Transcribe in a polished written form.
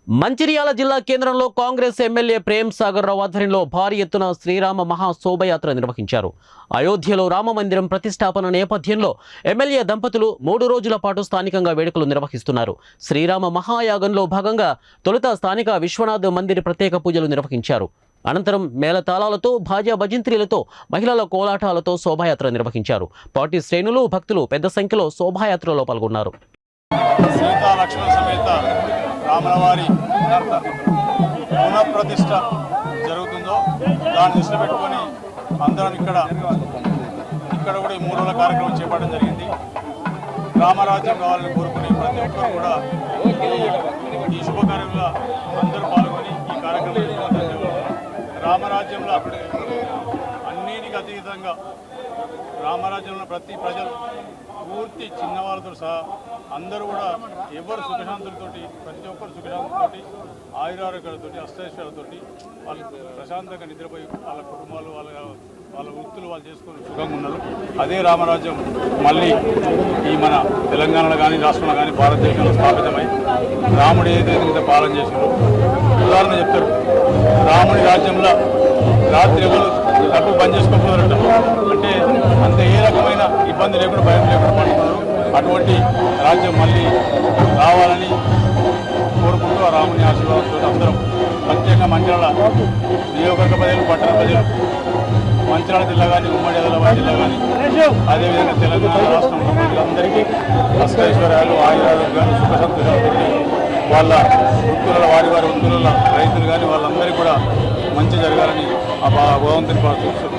మంచిర్యాల జిల్లా కేంద్రంలో కాంగ్రెస్ ఎమ్మెల్యే ప్రేమ్ సాగర్ రావు ఆధ్వర్యంలో భారీ ఎత్తున శ్రీరామ మహాశోభయాత్ర నిర్వహించారు. అయోధ్యలో రామ మందిరం ప్రతిష్టాపన నేపథ్యంలో ఎమ్మెల్యే దంపతులు 3 రోజుల పాటు స్థానికంగా వేడుకలు నిర్వహిస్తున్నారు. శ్రీరామ మహాయాగంలో భాగంగా తొలుత స్థానిక విశ్వనాథ్ మందిర్ ప్రత్యేక పూజలు నిర్వహించారు. అనంతరం మేళతాళాలతో భాజా భజంత్రీలతో మహిళల కోలాటాలతో శోభాయాత్ర నిర్వహించారు. పార్టీ శ్రేణులు భక్తులు పెద్ద సంఖ్యలో శోభాయాత్రలో పాల్గొన్నారు. సీతా లక్ష్మణ సమేత రామలవారి పునఃప్రతిష్ఠ జరుగుతుందో దాన్ని దృష్టి పెట్టుకొని అందరం ఇక్కడ కూడా ఈ 3 రోజుల కార్యక్రమం చేపట్టడం జరిగింది. రామరాజ్యం కావాలని కోరుకుని ప్రతి ఒక్కరు కూడా ఈ శుభకార్యంలో అందరూ పాల్గొని ఈ కార్యక్రమం రామరాజ్యంలో అన్నిటికీ అతీతంగా రామరాజ్యంలో ప్రతి ప్రజలు పూర్తి చిన్నవాళ్ళతో సహా అందరూ కూడా ఎవరు సుఖశాంతులతోటి ప్రతి ఒక్కరు సుఖశాంతులతోటి ఆయురారోగ్యాలతో అష్టైశ్వర్యాలతోటి వాళ్ళు ప్రశాంతంగా నిద్రపోయి వాళ్ళ కుటుంబాలు వాళ్ళ వృత్తులు వాళ్ళు చేసుకొని సుఖంగా ఉన్నారు. అదే రామరాజ్యం మళ్ళీ ఈ మన తెలంగాణలో కానీ రాష్ట్రంలో కానీ భారతదేశంలో స్థాపితమై రాముడు ఏదైతే పాలన చేశారో ఉదాహరణ చెప్తారు. రాముడి రాజ్యంలో రాత్రి ఎవరు తప్పు బంద్ చేసుకోకపోతారట. అంటే అంత ఏ రకమైన ఇబ్బంది లేకుండా భయం లేకుండా పడుతున్నారు. అటువంటి రాజ్యం మళ్ళీ రావాలని కోరుకుంటూ ఆ రాముని ఆశీర్వాదంతో అందరం ప్రత్యేకంగా మంచిర్యాల నియోజకవర్గ ప్రజలు పట్టణ ప్రజలు మంచిర్యాల జిల్లా కానీ ఉమ్మడి ఆదిలాబాద్ జిల్లా కానీ అదేవిధంగా తెలంగాణ రాష్ట్రంలో ప్రజలందరికీ అష్టైశ్వర్యాలు ఆయురారోగ్యాలు సుఖ సంతోషాలతో వాళ్ళ వృత్తుల వారి వృత్తుల రైతులు కానీ వాళ్ళందరికీ కూడా మంచి జరగాలని ఆ భగవంతుని ప్రార్థిస్తున్నాం.